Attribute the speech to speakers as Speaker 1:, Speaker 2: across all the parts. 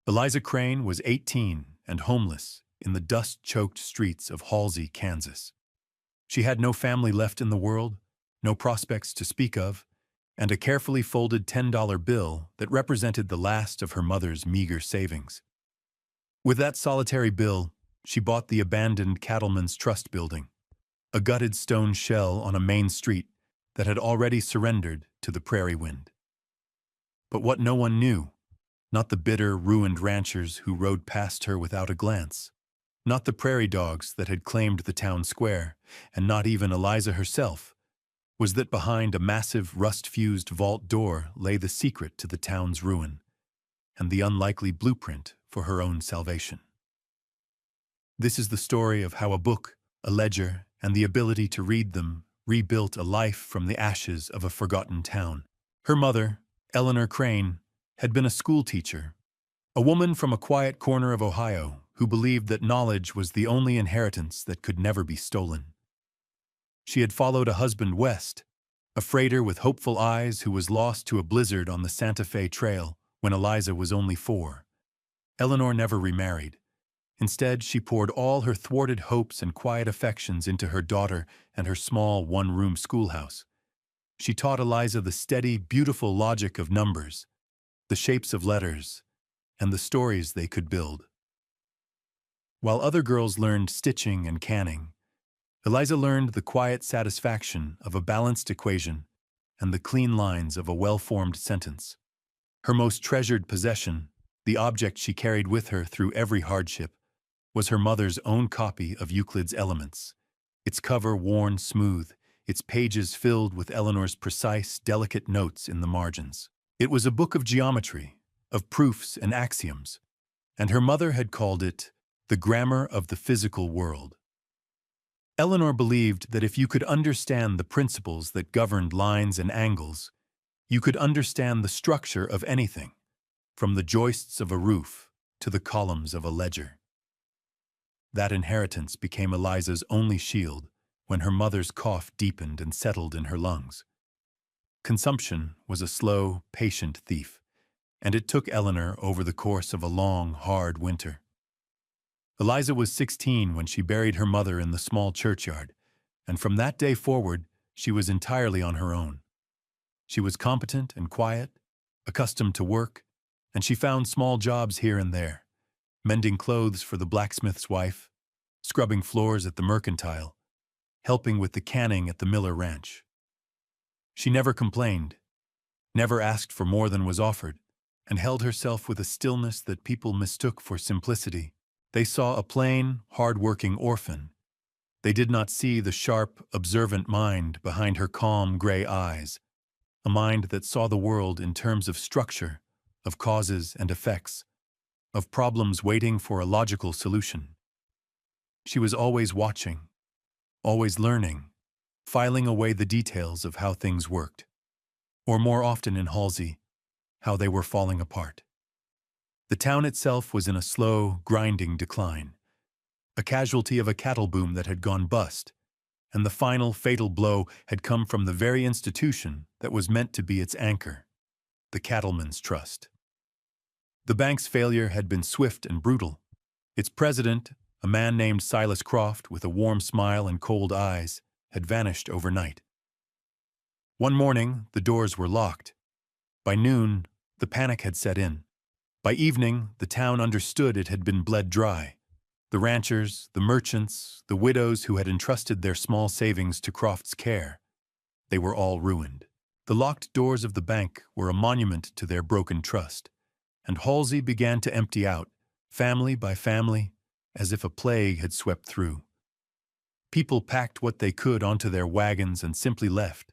Speaker 1: Eliza Crane was 18 and homeless in the dust-choked streets of Halsey, Kansas. She had no family left in the world, no prospects to speak of, and a carefully folded $10 bill that represented the last of her mother's meager savings. With that solitary bill, she bought the abandoned Cattleman's Trust building, a gutted stone shell on a main street that had already surrendered to the prairie wind. But what no one knew, not the bitter, ruined ranchers who rode past her without a glance, not the prairie dogs that had claimed the town square, and not even Eliza herself, was that behind a massive, rust-fused vault door lay the secret to the town's ruin, and the unlikely blueprint for her own salvation. This is the story of how a book, a ledger, and the ability to read them rebuilt a life from the ashes of a forgotten town. Her mother, Eleanor Crane, had been a schoolteacher, a woman from a quiet corner of Ohio who believed that knowledge was the only inheritance that could never be stolen. She had followed a husband west, a freighter with hopeful eyes who was lost to a blizzard on the Santa Fe Trail when Eliza was only 4. Eleanor never remarried. Instead, she poured all her thwarted hopes and quiet affections into her daughter and her small one-room schoolhouse. She taught Eliza the steady, beautiful logic of numbers, the shapes of letters, and the stories they could build. While other girls learned stitching and canning, Eliza learned the quiet satisfaction of a balanced equation and the clean lines of a well-formed sentence. Her most treasured possession, the object she carried with her through every hardship, was her mother's own copy of Euclid's Elements, its cover worn smooth, its pages filled with Eleanor's precise, delicate notes in the margins. It was a book of geometry, of proofs and axioms, and her mother had called it the grammar of the physical world. Eleanor believed that if you could understand the principles that governed lines and angles, you could understand the structure of anything, from the joists of a roof to the columns of a ledger. That inheritance became Eliza's only shield when her mother's cough deepened and settled in her lungs. Consumption was a slow, patient thief, and it took Eleanor over the course of a long, hard winter. Eliza was 16 when she buried her mother in the small churchyard, and from that day forward, she was entirely on her own. She was competent and quiet, accustomed to work, and she found small jobs here and there, mending clothes for the blacksmith's wife, scrubbing floors at the mercantile, helping with the canning at the Miller Ranch. She never complained, never asked for more than was offered, and held herself with a stillness that people mistook for simplicity. They saw a plain, hard-working orphan. They did not see the sharp, observant mind behind her calm, gray eyes, a mind that saw the world in terms of structure, of causes and effects, of problems waiting for a logical solution. She was always watching, always learning, filing away the details of how things worked, or more often in Halsey, how they were falling apart. The town itself was in a slow, grinding decline, a casualty of a cattle boom that had gone bust, and the final fatal blow had come from the very institution that was meant to be its anchor, the Cattleman's Trust. The bank's failure had been swift and brutal. Its president, a man named Silas Croft with a warm smile and cold eyes, had vanished overnight. One morning, the doors were locked. By noon, the panic had set in. By evening, the town understood it had been bled dry. The ranchers, the merchants, the widows who had entrusted their small savings to Croft's care, they were all ruined. The locked doors of the bank were a monument to their broken trust, and Halsey began to empty out, family by family, as if a plague had swept through. People packed what they could onto their wagons and simply left,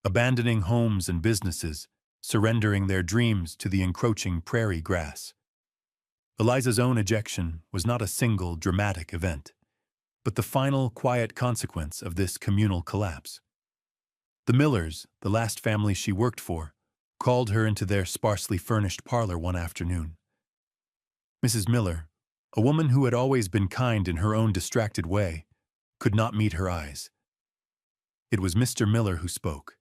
Speaker 1: abandoning homes and businesses, surrendering their dreams to the encroaching prairie grass. Eliza's own ejection was not a single dramatic event, but the final quiet consequence of this communal collapse. The Millers, the last family she worked for, called her into their sparsely furnished parlor one afternoon. Mrs. Miller, a woman who had always been kind in her own distracted way, could not meet her eyes. It was Mr. Miller who spoke,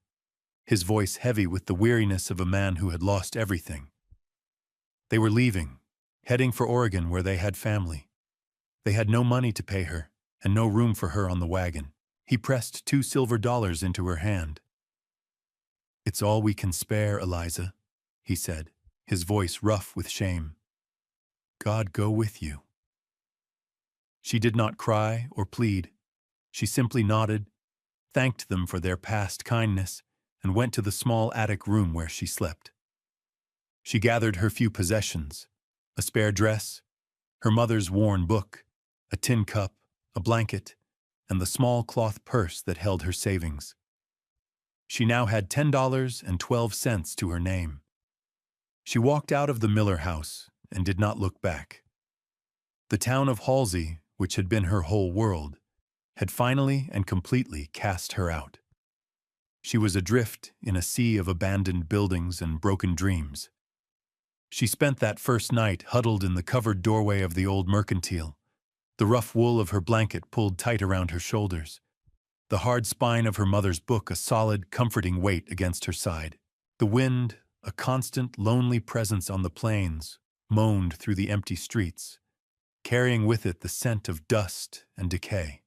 Speaker 1: his voice heavy with the weariness of a man who had lost everything. They were leaving, heading for Oregon where they had family. They had no money to pay her, and no room for her on the wagon. He pressed $2 silver into her hand. "It's all we can spare, Eliza," he said, his voice rough with shame. "God go with you." She did not cry or plead. She simply nodded, thanked them for their past kindness, and went to the small attic room where she slept. She gathered her few possessions: a spare dress, her mother's worn book, a tin cup, a blanket, and the small cloth purse that held her savings. She now had $10.12 to her name. She walked out of the Miller house and did not look back. The town of Halsey, which had been her whole world, had finally and completely cast her out. She was adrift in a sea of abandoned buildings and broken dreams. She spent that first night huddled in the covered doorway of the old mercantile, the rough wool of her blanket pulled tight around her shoulders, the hard spine of her mother's book a solid, comforting weight against her side. The wind, a constant, lonely presence on the plains, moaned through the empty streets, carrying with it the scent of dust and decay.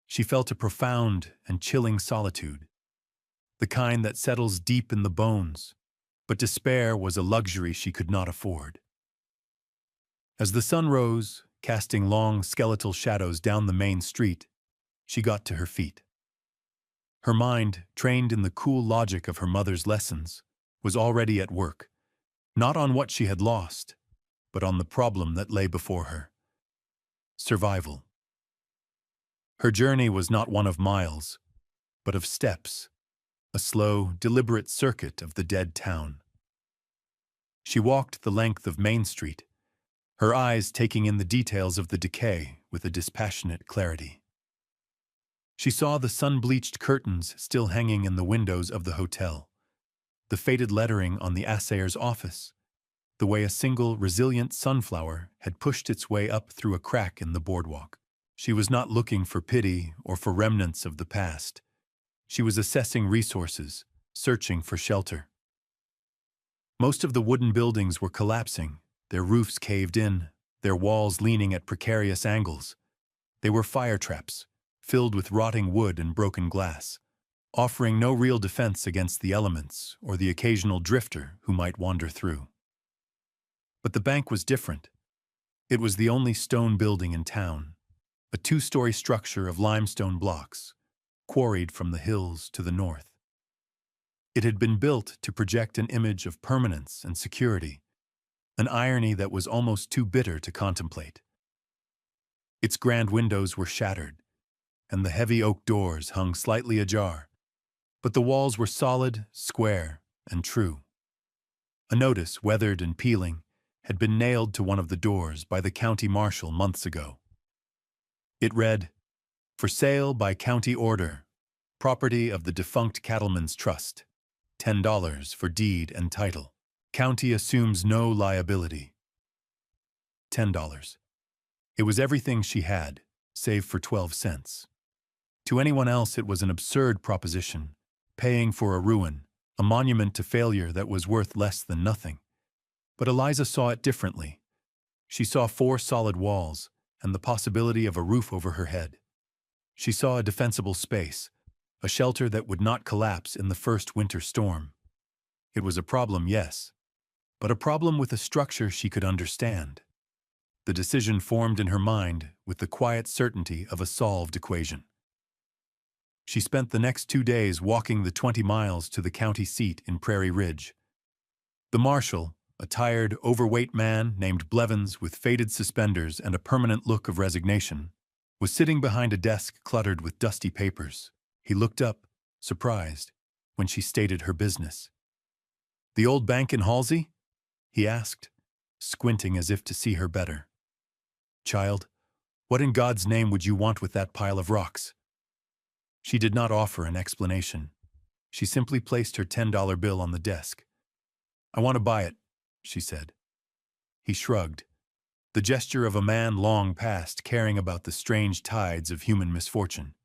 Speaker 1: She felt a profound and chilling solitude, the kind that settles deep in the bones, but despair was a luxury she could not afford. As the sun rose, casting long skeletal shadows down the main street, she got to her feet. Her mind, trained in the cool logic of her mother's lessons, was already at work, not on what she had lost, but on the problem that lay before her: survival. Her journey was not one of miles, but of steps, a slow, deliberate circuit of the dead town. She walked the length of Main Street, her eyes taking in the details of the decay with a dispassionate clarity. She saw the sun-bleached curtains still hanging in the windows of the hotel, the faded lettering on the assayer's office, the way a single, resilient sunflower had pushed its way up through a crack in the boardwalk. She was not looking for pity or for remnants of the past. She was assessing resources, searching for shelter. Most of the wooden buildings were collapsing, their roofs caved in, their walls leaning at precarious angles. They were fire traps, filled with rotting wood and broken glass, offering no real defense against the elements or the occasional drifter who might wander through. But the bank was different. It was the only stone building in town, a two-story structure of limestone blocks, quarried from the hills to the north. It had been built to project an image of permanence and security, an irony that was almost too bitter to contemplate. Its grand windows were shattered, and the heavy oak doors hung slightly ajar, but the walls were solid, square, and true. A notice, weathered and peeling, had been nailed to one of the doors by the county marshal months ago. It read, "For sale by county order, property of the defunct Cattlemen's Trust, $10 for deed and title. County assumes no liability." $10. It was everything she had, save for 12 cents. To anyone else it was an absurd proposition, paying for a ruin, a monument to failure that was worth less than nothing. But Eliza saw it differently. She saw 4 solid walls and the possibility of a roof over her head. She saw a defensible space, a shelter that would not collapse in the first winter storm. It was a problem, yes, but a problem with a structure she could understand. The decision formed in her mind with the quiet certainty of a solved equation. She spent the next 2 days walking the 20 miles to the county seat in Prairie Ridge. The marshal, a tired, overweight man named Blevins with faded suspenders and a permanent look of resignation, was sitting behind a desk cluttered with dusty papers. He looked up, surprised, when she stated her business. "The old bank in Halsey?" he asked, squinting as if to see her better. "Child, what in God's name would you want with that pile of rocks?" She did not offer an explanation. She simply placed her $10 bill on the desk. "I want to buy it," she said. He shrugged, the gesture of a man long past caring about the strange tides of human misfortune.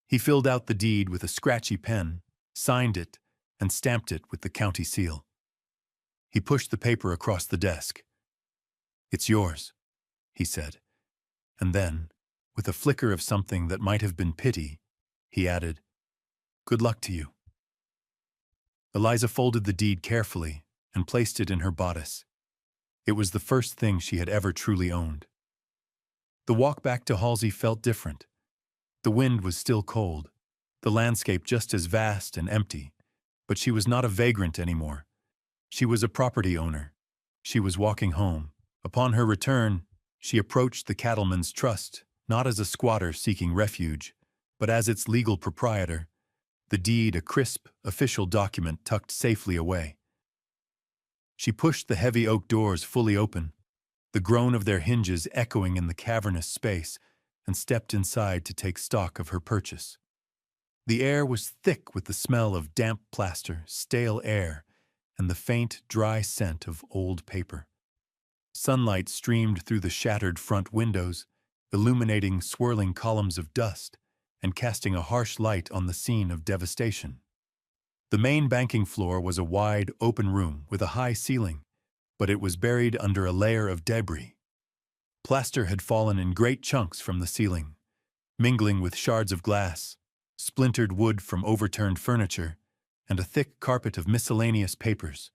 Speaker 1: He filled out the deed with a scratchy pen, signed it, and stamped it with the county seal. He pushed the paper across the desk. "It's yours," he said. And then, with a flicker of something that might have been pity, he added, "Good luck to you." Eliza folded the deed carefully and placed it in her bodice. It was the first thing she had ever truly owned. The walk back to Halsey felt different. The wind was still cold, the landscape just as vast and empty, but she was not a vagrant anymore. She was a property owner. She was walking home. Upon her return, she approached the Cattleman's Trust, not as a squatter seeking refuge, but as its legal proprietor, the deed a crisp, official document tucked safely away. She pushed the heavy oak doors fully open, the groan of their hinges echoing in the cavernous space, and stepped inside to take stock of her purchase. The air was thick with the smell of damp plaster, stale air, and the faint, dry scent of old paper. Sunlight streamed through the shattered front windows, illuminating swirling columns of dust and casting a harsh light on the scene of devastation. The main banking floor was a wide, open room with a high ceiling, but it was buried under a layer of debris. Plaster had fallen in great chunks from the ceiling, mingling with shards of glass, splintered wood from overturned furniture, and a thick carpet of miscellaneous papers,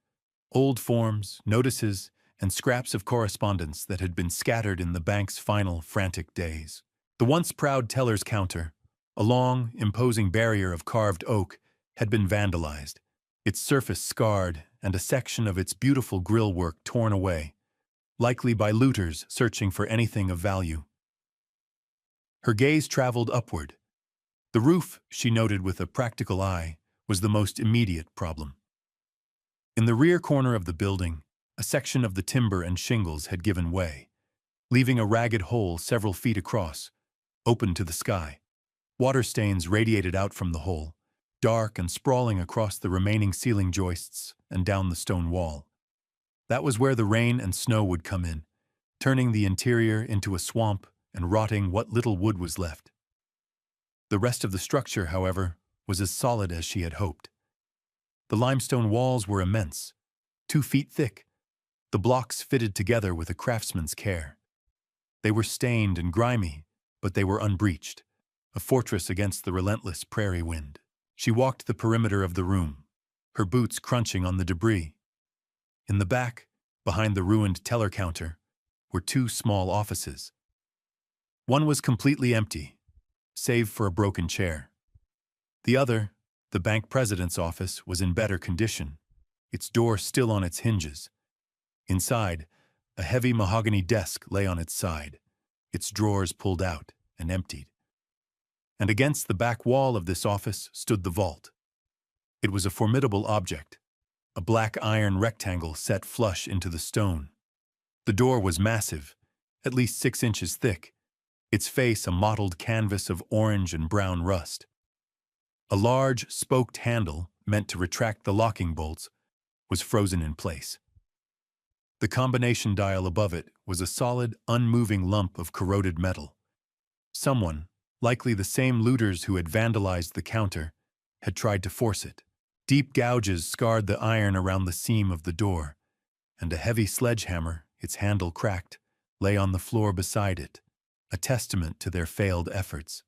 Speaker 1: old forms, notices, and scraps of correspondence that had been scattered in the bank's final, frantic days. The once proud teller's counter, a long, imposing barrier of carved oak, had been vandalized, its surface scarred and a section of its beautiful grillwork torn away, likely by looters searching for anything of value. Her gaze traveled upward. The roof, she noted with a practical eye, was the most immediate problem. In the rear corner of the building, a section of the timber and shingles had given way, leaving a ragged hole several feet across, open to the sky. Water stains radiated out from the hole, dark and sprawling across the remaining ceiling joists and down the stone wall. That was where the rain and snow would come in, turning the interior into a swamp and rotting what little wood was left. The rest of the structure, however, was as solid as she had hoped. The limestone walls were immense, 2 feet thick, the blocks fitted together with a craftsman's care. They were stained and grimy, but they were unbreached, a fortress against the relentless prairie wind. She walked the perimeter of the room, her boots crunching on the debris. In the back, behind the ruined teller counter, were 2 small offices. One was completely empty, save for a broken chair. The other, the bank president's office, was in better condition, its door still on its hinges. Inside, a heavy mahogany desk lay on its side, its drawers pulled out and emptied. And against the back wall of this office stood the vault. It was a formidable object, a black iron rectangle set flush into the stone. The door was massive, at least 6 inches thick, its face a mottled canvas of orange and brown rust. A large, spoked handle, meant to retract the locking bolts, was frozen in place. The combination dial above it was a solid, unmoving lump of corroded metal. Someone, likely the same looters who had vandalized the counter, had tried to force it. Deep gouges scarred the iron around the seam of the door, and a heavy sledgehammer, its handle cracked, lay on the floor beside it, a testament to their failed efforts.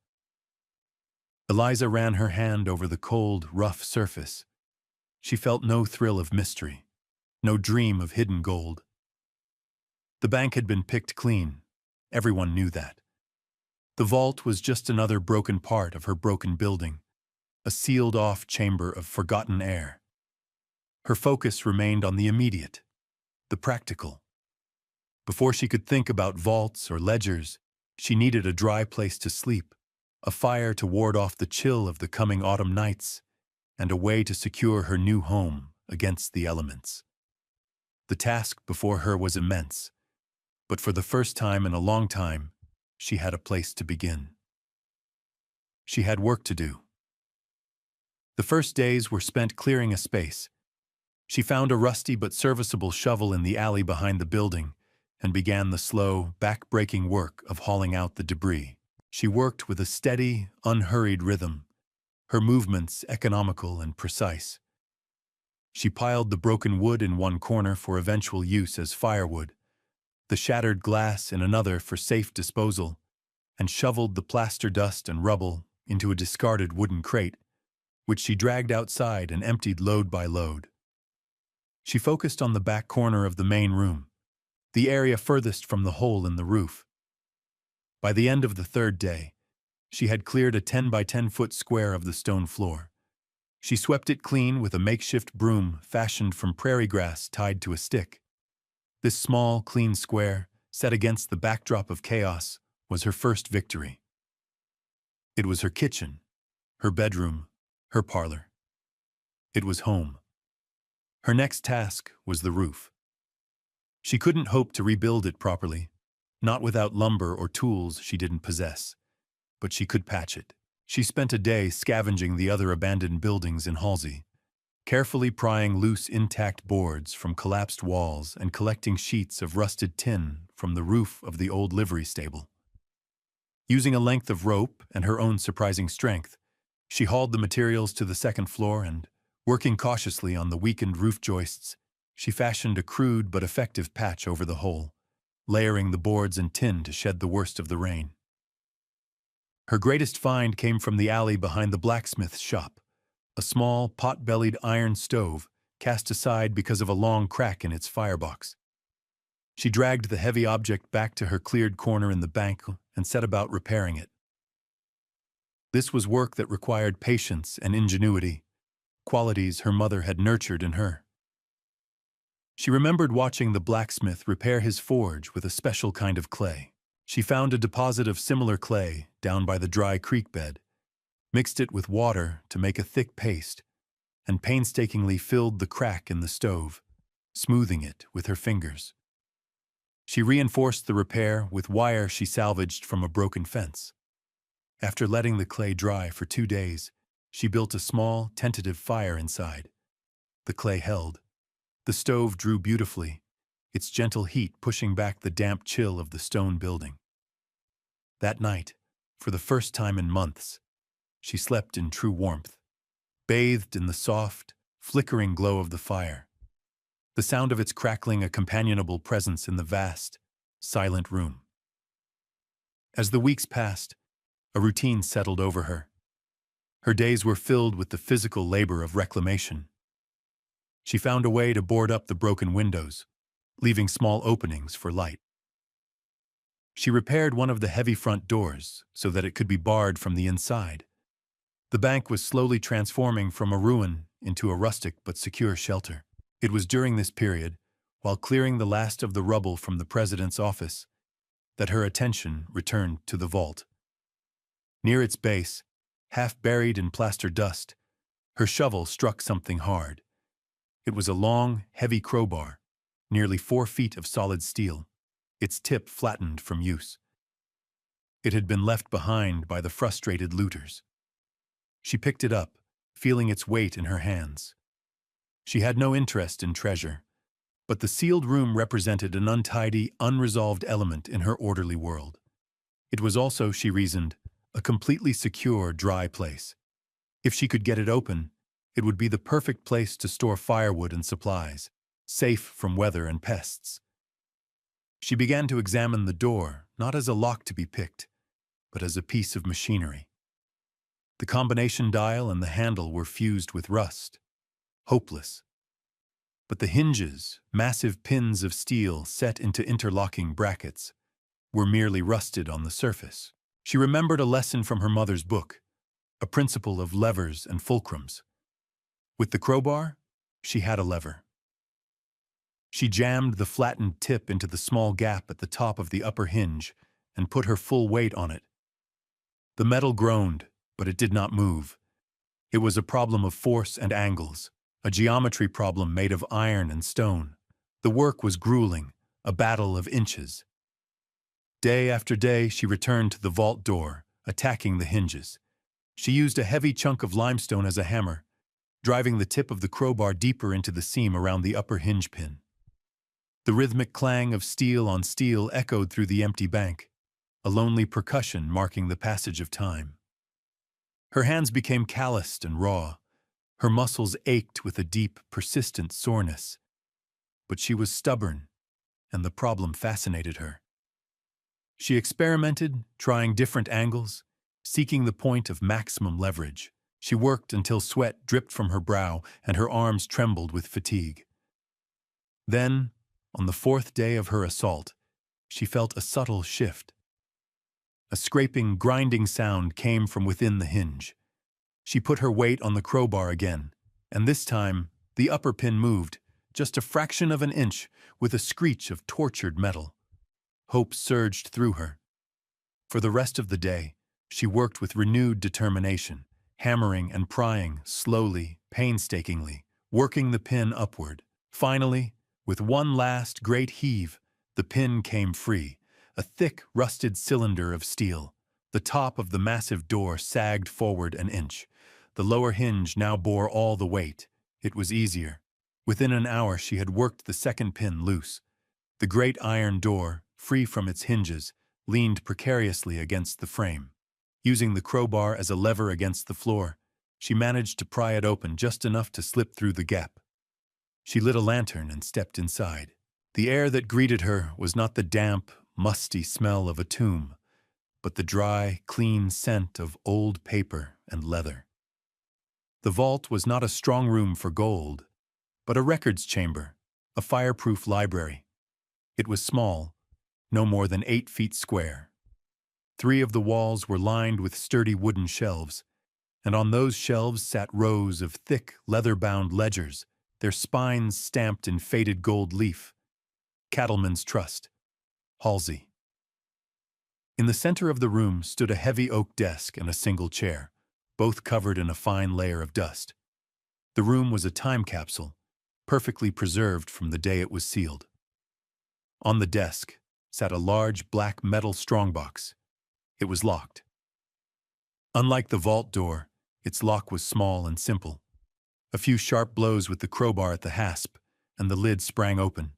Speaker 1: Eliza ran her hand over the cold, rough surface. She felt no thrill of mystery, no dream of hidden gold. The bank had been picked clean. Everyone knew that. The vault was just another broken part of her broken building, a sealed-off chamber of forgotten air. Her focus remained on the immediate, the practical. Before she could think about vaults or ledgers, she needed a dry place to sleep, a fire to ward off the chill of the coming autumn nights, and a way to secure her new home against the elements. The task before her was immense, but for the first time in a long time, she had a place to begin. She had work to do. The first days were spent clearing a space. She found a rusty but serviceable shovel in the alley behind the building and began the slow, back-breaking work of hauling out the debris. She worked with a steady, unhurried rhythm, her movements economical and precise. She piled the broken wood in one corner for eventual use as firewood, the shattered glass in another for safe disposal, and shoveled the plaster dust and rubble into a discarded wooden crate, which she dragged outside and emptied load by load. She focused on the back corner of the main room, the area furthest from the hole in the roof. By the end of the third day, she had cleared a 10 by 10-foot square of the stone floor. She swept it clean with a makeshift broom fashioned from prairie grass tied to a stick. This small, clean square, set against the backdrop of chaos, was her first victory. It was her kitchen, her bedroom, her parlor. It was home. Her next task was the roof. She couldn't hope to rebuild it properly, not without lumber or tools she didn't possess, but she could patch it. She spent a day scavenging the other abandoned buildings in Halsey, carefully prying loose intact boards from collapsed walls and collecting sheets of rusted tin from the roof of the old livery stable. Using a length of rope and her own surprising strength, she hauled the materials to the second floor and, working cautiously on the weakened roof joists, she fashioned a crude but effective patch over the hole, layering the boards and tin to shed the worst of the rain. Her greatest find came from the alley behind the blacksmith's shop, a small, pot-bellied iron stove cast aside because of a long crack in its firebox. She dragged the heavy object back to her cleared corner in the bank and set about repairing it. This was work that required patience and ingenuity, qualities her mother had nurtured in her. She remembered watching the blacksmith repair his forge with a special kind of clay. She found a deposit of similar clay down by the dry creek bed, mixed it with water to make a thick paste, and painstakingly filled the crack in the stove, smoothing it with her fingers. She reinforced the repair with wire she salvaged from a broken fence. After letting the clay dry for 2 days, she built a small, tentative fire inside. The clay held. The stove drew beautifully, its gentle heat pushing back the damp chill of the stone building. That night, for the first time in months, she slept in true warmth, bathed in the soft, flickering glow of the fire, the sound of its crackling a companionable presence in the vast, silent room. As the weeks passed, a routine settled over her. Her days were filled with the physical labor of reclamation. She found a way to board up the broken windows, leaving small openings for light. She repaired one of the heavy front doors so that it could be barred from the inside. The bank was slowly transforming from a ruin into a rustic but secure shelter. It was during this period, while clearing the last of the rubble from the president's office, that her attention returned to the vault. Near its base, half buried in plaster dust, her shovel struck something hard. It was a long, heavy crowbar, nearly 4 feet of solid steel, its tip flattened from use. It had been left behind by the frustrated looters. She picked it up, feeling its weight in her hands. She had no interest in treasure, but the sealed room represented an untidy, unresolved element in her orderly world. It was also, she reasoned, a completely secure, dry place. If she could get it open, it would be the perfect place to store firewood and supplies, safe from weather and pests. She began to examine the door, not as a lock to be picked, but as a piece of machinery. The combination dial and the handle were fused with rust, hopeless. But the hinges, massive pins of steel set into interlocking brackets, were merely rusted on the surface. She remembered a lesson from her mother's book, a principle of levers and fulcrums. With the crowbar, she had a lever. She jammed the flattened tip into the small gap at the top of the upper hinge and put her full weight on it. The metal groaned, but it did not move. It was a problem of force and angles, a geometry problem made of iron and stone. The work was grueling, a battle of inches. Day after day, she returned to the vault door, attacking the hinges. She used a heavy chunk of limestone as a hammer, driving the tip of the crowbar deeper into the seam around the upper hinge pin. The rhythmic clang of steel on steel echoed through the empty bank, a lonely percussion marking the passage of time. Her hands became calloused and raw. Her muscles ached with a deep, persistent soreness. But she was stubborn, and the problem fascinated her. She experimented, trying different angles, seeking the point of maximum leverage. She worked until sweat dripped from her brow and her arms trembled with fatigue. Then, on the fourth day of her assault, she felt a subtle shift. A scraping, grinding sound came from within the hinge. She put her weight on the crowbar again, and this time, the upper pin moved, just a fraction of an inch, with a screech of tortured metal. Hope surged through her. For the rest of the day, she worked with renewed determination, hammering and prying, slowly, painstakingly, working the pin upward. Finally, with one last great heave, the pin came free, a thick, rusted cylinder of steel. The top of the massive door sagged forward an inch. The lower hinge now bore all the weight. It was easier. Within an hour she had worked the second pin loose. The great iron door, free from its hinges, leaned precariously against the frame. Using the crowbar as a lever against the floor, she managed to pry it open just enough to slip through the gap. She lit a lantern and stepped inside. The air that greeted her was not the damp, musty smell of a tomb, but the dry, clean scent of old paper and leather. The vault was not a strong room for gold, but a records chamber, a fireproof library. It was small, no more than 8 feet square. 3 of the walls were lined with sturdy wooden shelves, and on those shelves sat rows of thick, leather-bound ledgers, their spines stamped in faded gold leaf. Cattleman's Trust, Halsey. In the center of the room stood a heavy oak desk and a single chair, both covered in a fine layer of dust. The room was a time capsule, perfectly preserved from the day it was sealed. On the desk sat a large black metal strongbox. It was locked. Unlike the vault door, its lock was small and simple. A few sharp blows with the crowbar at the hasp, and the lid sprang open.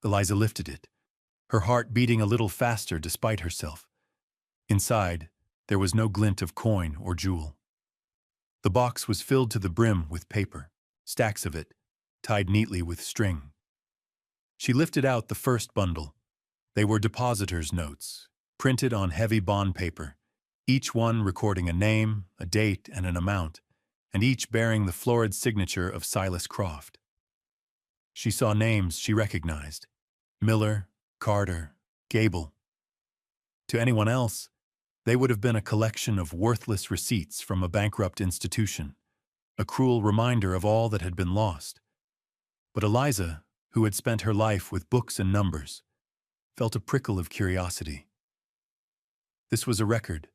Speaker 1: Eliza lifted it, her heart beating a little faster despite herself. Inside, there was no glint of coin or jewel. The box was filled to the brim with paper, stacks of it, tied neatly with string. She lifted out the first bundle. They were depositors' notes, printed on heavy bond paper, each one recording a name, a date, and an amount, and each bearing the florid signature of Silas Croft. She saw names she recognized: Miller, Carter, Gable. To anyone else, they would have been a collection of worthless receipts from a bankrupt institution, a cruel reminder of all that had been lost. But Eliza, who had spent her life with books and numbers, felt a prickle of curiosity. This was a record,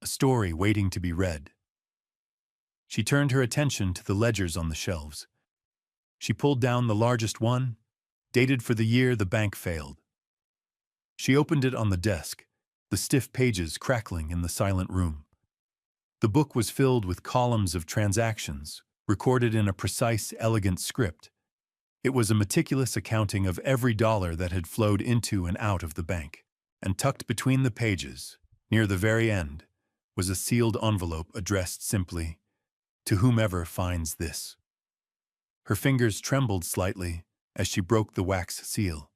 Speaker 1: a story waiting to be read. She turned her attention to the ledgers on the shelves. She pulled down the largest one, dated for the year the bank failed. She opened it on the desk, the stiff pages crackling in the silent room. The book was filled with columns of transactions, recorded in a precise, elegant script. It was a meticulous accounting of every dollar that had flowed into and out of the bank. And tucked between the pages, near the very end, was a sealed envelope addressed simply, "To whomever finds this." Her fingers trembled slightly as she broke the wax seal.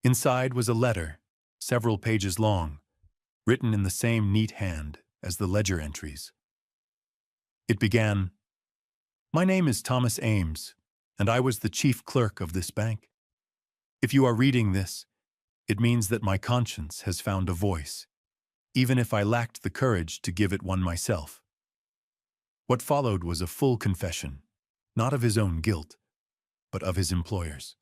Speaker 1: Inside was a letter, several pages long, written in the same neat hand as the ledger entries. It began, "My name is Thomas Ames, and I was the chief clerk of this bank. If you are reading this, it means that my conscience has found a voice, even if I lacked the courage to give it one myself." What followed was a full confession, not of his own guilt, but of his employer's.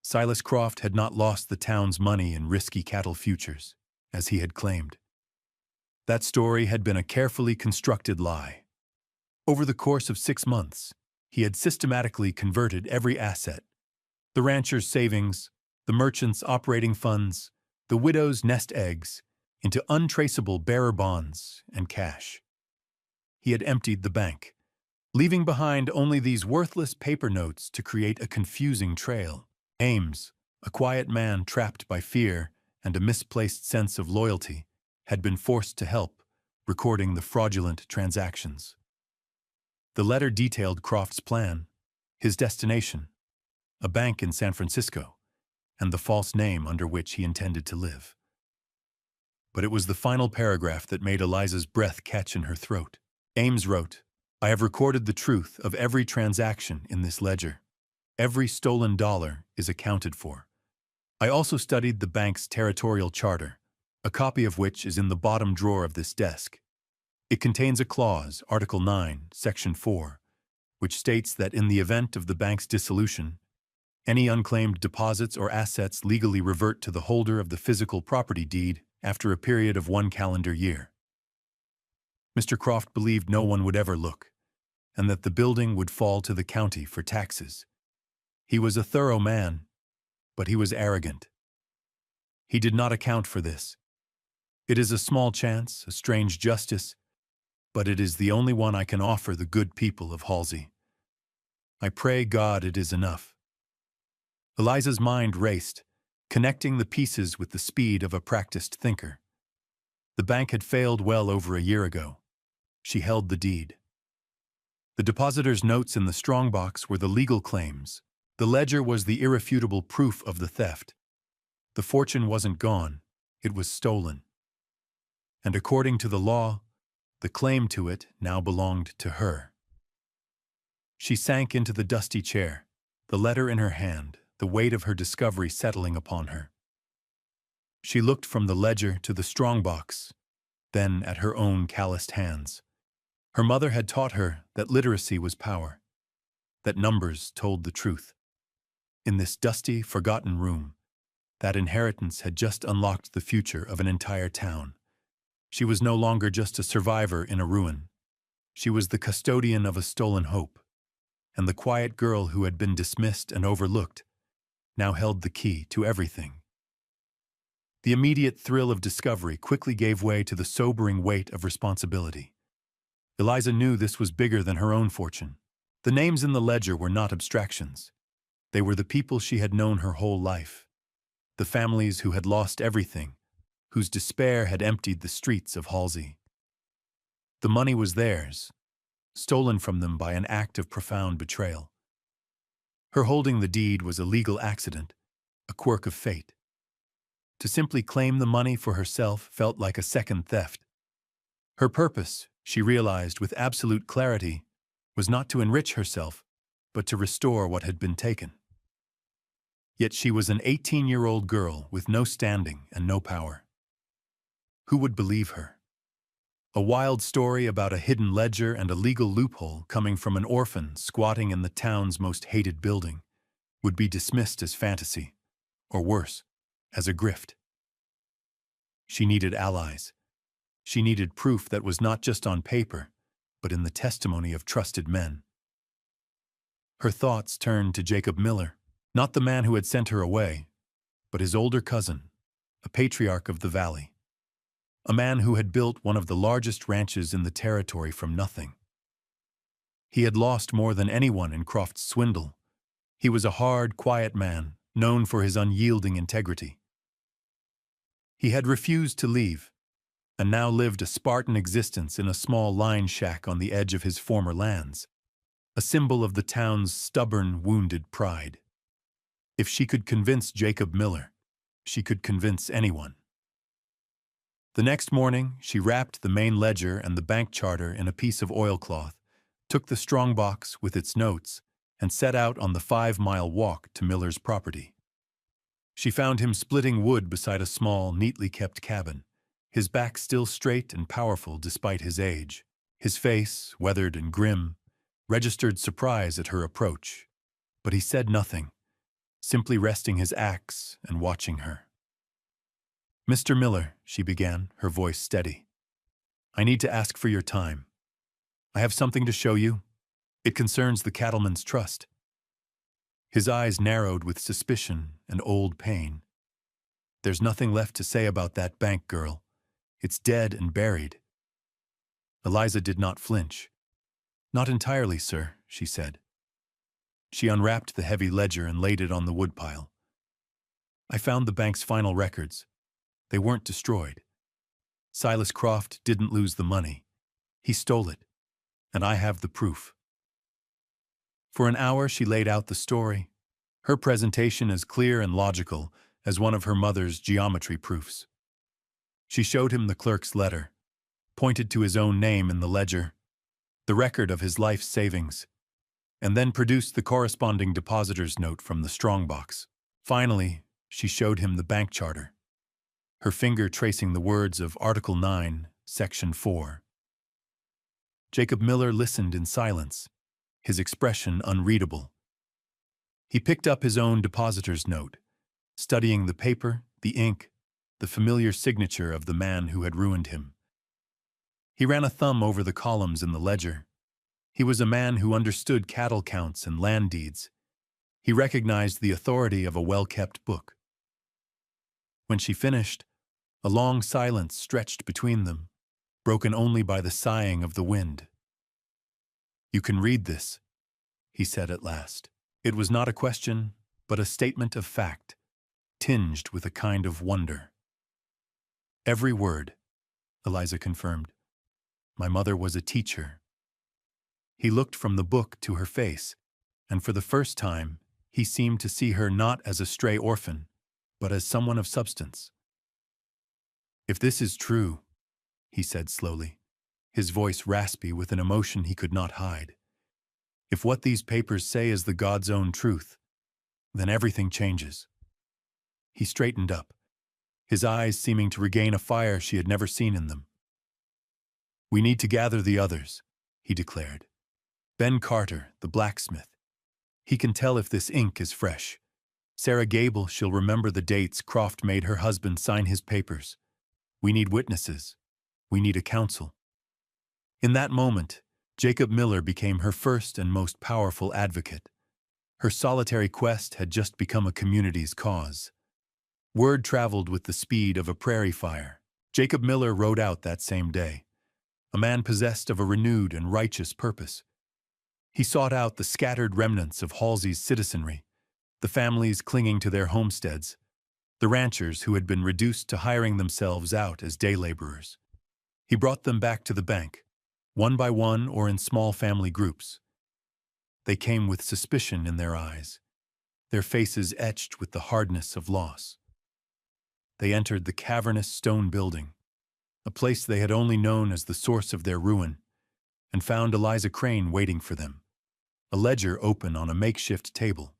Speaker 1: Silas Croft had not lost the town's money in risky cattle futures, as he had claimed. That story had been a carefully constructed lie. Over the course of 6 months, he had systematically converted every asset: the rancher's savings, the merchant's operating funds, the widow's nest eggs, into untraceable bearer bonds and cash. He had emptied the bank, leaving behind only these worthless paper notes to create a confusing trail. Ames, a quiet man trapped by fear and a misplaced sense of loyalty, had been forced to help, recording the fraudulent transactions. The letter detailed Croft's plan, his destination, a bank in San Francisco, and the false name under which he intended to live. But it was the final paragraph that made Eliza's breath catch in her throat. Ames wrote, "I have recorded the truth of every transaction in this ledger. Every stolen dollar is accounted for. I also studied the bank's territorial charter, a copy of which is in the bottom drawer of this desk. It contains a clause, Article 9, Section 4, which states that in the event of the bank's dissolution, any unclaimed deposits or assets legally revert to the holder of the physical property deed after a period of 1 calendar year." Mr. Croft believed no one would ever look, and that the building would fall to the county for taxes. He was a thorough man, but he was arrogant. He did not account for this. It is a small chance, a strange justice, but it is the only one I can offer the good people of Halsey. I pray God it is enough. Eliza's mind raced, connecting the pieces with the speed of a practiced thinker. The bank had failed well over a year ago. She held the deed. The depositor's notes in the strongbox were the legal claims. The ledger was the irrefutable proof of the theft. The fortune wasn't gone, it was stolen. And according to the law, the claim to it now belonged to her. She sank into the dusty chair, the letter in her hand, the weight of her discovery settling upon her. She looked from the ledger to the strongbox, then at her own calloused hands. Her mother had taught her that literacy was power, that numbers told the truth. In this dusty, forgotten room, that inheritance had just unlocked the future of an entire town. She was no longer just a survivor in a ruin. She was the custodian of a stolen hope, and the quiet girl who had been dismissed and overlooked now held the key to everything. The immediate thrill of discovery quickly gave way to the sobering weight of responsibility. Eliza knew this was bigger than her own fortune. The names in the ledger were not abstractions. They were the people she had known her whole life, the families who had lost everything, whose despair had emptied the streets of Halsey. The money was theirs, stolen from them by an act of profound betrayal. Her holding the deed was a legal accident, a quirk of fate. To simply claim the money for herself felt like a second theft. Her purpose, she realized with absolute clarity, was not to enrich herself, but to restore what had been taken. Yet she was an 18-year-old girl with no standing and no power. Who would believe her? A wild story about a hidden ledger and a legal loophole coming from an orphan squatting in the town's most hated building would be dismissed as fantasy, or worse, as a grift. She needed allies. She needed proof that was not just on paper, but in the testimony of trusted men. Her thoughts turned to Jacob Miller, not the man who had sent her away, but his older cousin, a patriarch of the valley. A man who had built one of the largest ranches in the territory from nothing. He had lost more than anyone in Croft's swindle. He was a hard, quiet man, known for his unyielding integrity. He had refused to leave, and now lived a Spartan existence in a small line shack on the edge of his former lands, a symbol of the town's stubborn, wounded pride. If she could convince Jacob Miller, she could convince anyone. The next morning, she wrapped the main ledger and the bank charter in a piece of oilcloth, took the strongbox with its notes, and set out on the 5-mile walk to Miller's property. She found him splitting wood beside a small, neatly kept cabin, his back still straight and powerful despite his age. His face, weathered and grim, registered surprise at her approach, but he said nothing, simply resting his axe and watching her. "Mr. Miller," she began, her voice steady, "I need to ask for your time. I have something to show you. It concerns the cattleman's trust." His eyes narrowed with suspicion and old pain. "There's nothing left to say about that bank, girl. It's dead and buried." Eliza did not flinch. "Not entirely, sir," she said. She unwrapped the heavy ledger and laid it on the woodpile. "I found the bank's final records. They weren't destroyed. Silas Croft didn't lose the money. He stole it, and I have the proof." For an hour she laid out the story, her presentation as clear and logical as one of her mother's geometry proofs. She showed him the clerk's letter, pointed to his own name in the ledger, the record of his life's savings, and then produced the corresponding depositor's note from the strongbox. Finally, she showed him the bank charter, her finger tracing the words of Article 9, Section 4. Jacob Miller listened in silence, his expression unreadable. He picked up his own depositor's note, studying the paper, the ink, the familiar signature of the man who had ruined him. He ran a thumb over the columns in the ledger. He was a man who understood cattle counts and land deeds. He recognized the authority of a well-kept book. When she finished, a long silence stretched between them, broken only by the sighing of the wind. "You can read this," he said at last. It was not a question, but a statement of fact, tinged with a kind of wonder. "Every word," Eliza confirmed. "My mother was a teacher." He looked from the book to her face, and for the first time, he seemed to see her not as a stray orphan, but as someone of substance. "If this is true," he said slowly, his voice raspy with an emotion he could not hide, "if what these papers say is the God's own truth, then everything changes." He straightened up, his eyes seeming to regain a fire she had never seen in them. "We need to gather the others," he declared. "Ben Carter, the blacksmith. He can tell if this ink is fresh. Sarah Gable, she'll remember the dates Croft made her husband sign his papers. We need witnesses. We need a council." In that moment, Jacob Miller became her first and most powerful advocate. Her solitary quest had just become a community's cause. Word traveled with the speed of a prairie fire. Jacob Miller rode out that same day, a man possessed of a renewed and righteous purpose. He sought out the scattered remnants of Halsey's citizenry, the families clinging to their homesteads, the ranchers who had been reduced to hiring themselves out as day laborers. He brought them back to the bank, one by one or in small family groups. They came with suspicion in their eyes, their faces etched with the hardness of loss. They entered the cavernous stone building, a place they had only known as the source of their ruin, and found Eliza Crane waiting for them, a ledger open on a makeshift table.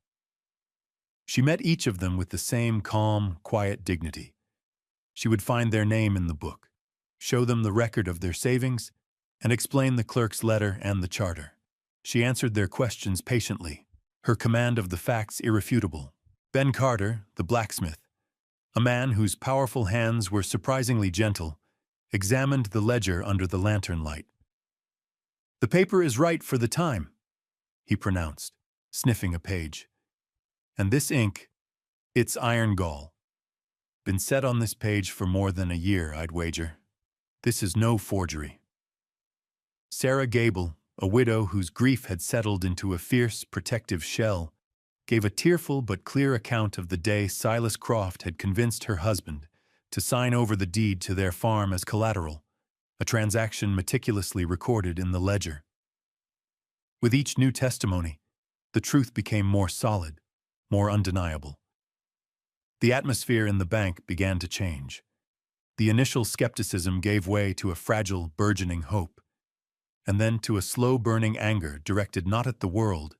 Speaker 1: She met each of them with the same calm, quiet dignity. She would find their name in the book, show them the record of their savings, and explain the clerk's letter and the charter. She answered their questions patiently, her command of the facts irrefutable. Ben Carter, the blacksmith, a man whose powerful hands were surprisingly gentle, examined the ledger under the lantern light. "The paper is right for the time," he pronounced, sniffing a page. "And this ink, it's iron gall. Been set on this page for more than a year, I'd wager. This is no forgery." Sarah Gable, a widow whose grief had settled into a fierce, protective shell, gave a tearful but clear account of the day Silas Croft had convinced her husband to sign over the deed to their farm as collateral, a transaction meticulously recorded in the ledger. With each new testimony, the truth became more solid, more undeniable. The atmosphere in the bank began to change. The initial skepticism gave way to a fragile, burgeoning hope, and then to a slow-burning anger directed not at the world,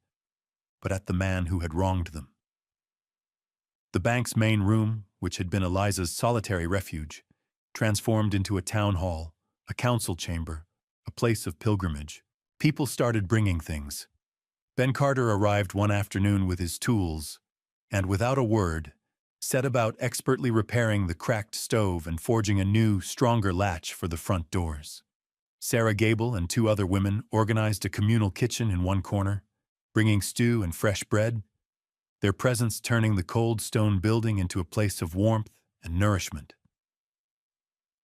Speaker 1: but at the man who had wronged them. The bank's main room, which had been Eliza's solitary refuge, transformed into a town hall, a council chamber, a place of pilgrimage. People started bringing things. Ben Carter arrived one afternoon with his tools, and without a word, set about expertly repairing the cracked stove and forging a new, stronger latch for the front doors. Sarah Gable and two other women organized a communal kitchen in one corner, bringing stew and fresh bread, their presence turning the cold stone building into a place of warmth and nourishment.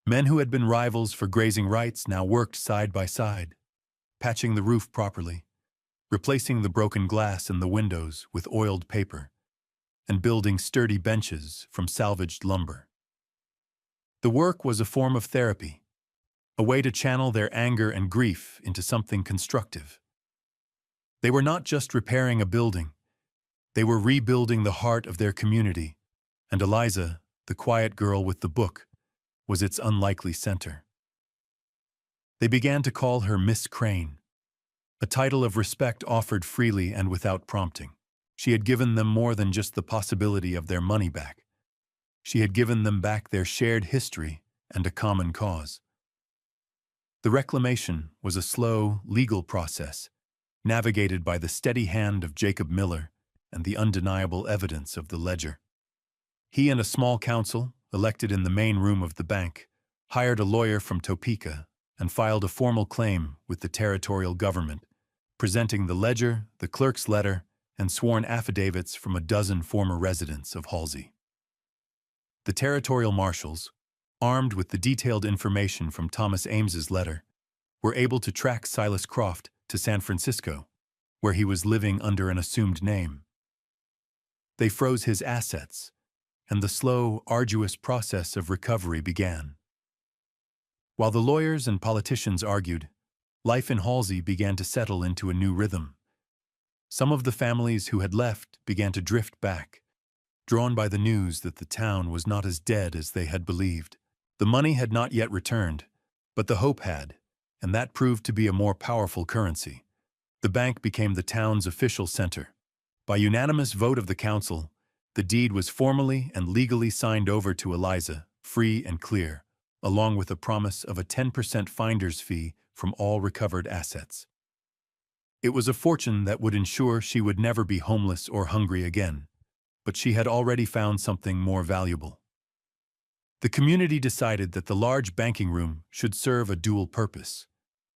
Speaker 1: Men who had been rivals for grazing rights now worked side by side, patching the roof properly, replacing the broken glass in the windows with oiled paper, and building sturdy benches from salvaged lumber. The work was a form of therapy, a way to channel their anger and grief into something constructive. They were not just repairing a building, They were rebuilding the heart of their community, and Eliza, the quiet girl with the book, was its unlikely center. They began to call her Miss Crane, a title of respect offered freely and without prompting. She had given them more than just the possibility of their money back. She had given them back their shared history and a common cause. The reclamation was a slow, legal process, navigated by the steady hand of Jacob Miller and the undeniable evidence of the ledger. He and a small council, elected in the main room of the bank, hired a lawyer from Topeka and filed a formal claim with the territorial government, presenting the ledger, the clerk's letter, and sworn affidavits from a dozen former residents of Halsey. The territorial marshals, armed with the detailed information from Thomas Ames's letter, were able to track Silas Croft to San Francisco, where he was living under an assumed name. They froze his assets, and the slow, arduous process of recovery began. While the lawyers and politicians argued, life in Halsey began to settle into a new rhythm. Some of the families who had left began to drift back, drawn by the news that the town was not as dead as they had believed. The money had not yet returned, but the hope had, and that proved to be a more powerful currency. The bank became the town's official center. By unanimous vote of the council, the deed was formally and legally signed over to Eliza, free and clear, along with a promise of a 10% finder's fee from all recovered assets. It was a fortune that would ensure she would never be homeless or hungry again, but she had already found something more valuable. The community decided that the large banking room should serve a dual purpose.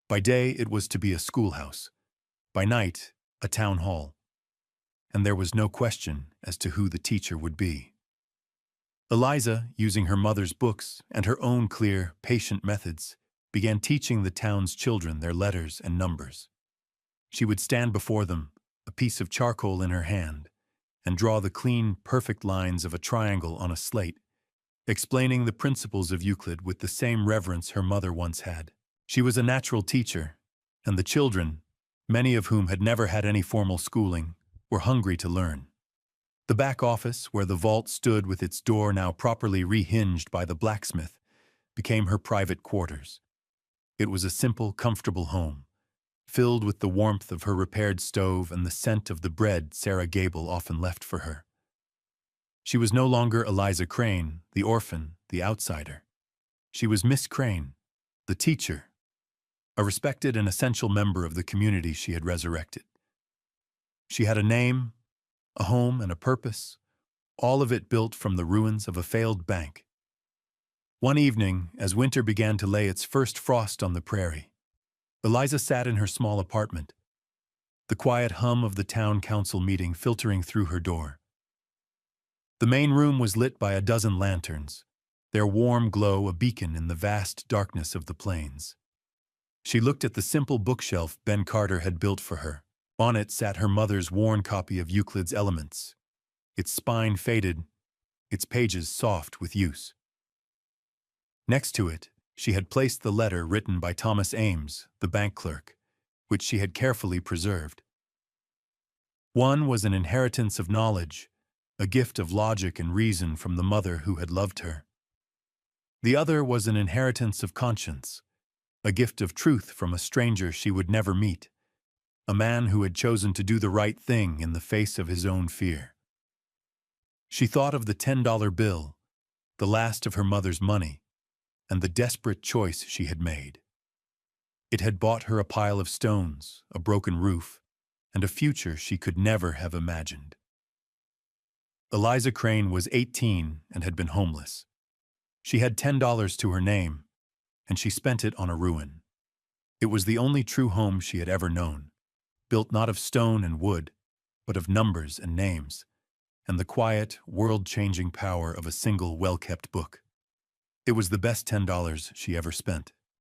Speaker 1: By day, it was to be a schoolhouse. By night, a town hall. And there was no question as to who the teacher would be. Eliza, using her mother's books and her own clear, patient methods, began teaching the town's children their letters and numbers. She would stand before them, a piece of charcoal in her hand, and draw the clean, perfect lines of a triangle on a slate, explaining the principles of Euclid with the same reverence her mother once had. She was a natural teacher, and the children, many of whom had never had any formal schooling, were hungry to learn. The back office, where the vault stood with its door now properly rehinged by the blacksmith, became her private quarters. It was a simple, comfortable home, filled with the warmth of her repaired stove and the scent of the bread Sarah Gable often left for her. She was no longer Eliza Crane, the orphan, the outsider. She was Miss Crane, the teacher, a respected and essential member of the community she had resurrected. She had a name, a home, and a purpose, all of it built from the ruins of a failed bank. One evening, as winter began to lay its first frost on the prairie, Eliza sat in her small apartment, the quiet hum of the town council meeting filtering through her door. The main room was lit by a dozen lanterns, their warm glow a beacon in the vast darkness of the plains. She looked at the simple bookshelf Ben Carter had built for her. On it sat her mother's worn copy of Euclid's Elements, its spine faded, its pages soft with use. Next to it, she had placed the letter written by Thomas Ames, the bank clerk, which she had carefully preserved. One was an inheritance of knowledge, a gift of logic and reason from the mother who had loved her. The other was an inheritance of conscience, a gift of truth from a stranger she would never meet, a man who had chosen to do the right thing in the face of his own fear. She thought of the $10 bill, the last of her mother's money, and the desperate choice she had made. It had bought her a pile of stones, a broken roof, and a future she could never have imagined. Eliza Crane was 18 and had been homeless. She had $10 to her name, and she spent it on a ruin. It was the only true home she had ever known, built not of stone and wood, but of numbers and names, and the quiet, world-changing power of a single well-kept book. It was the best $10 she ever spent.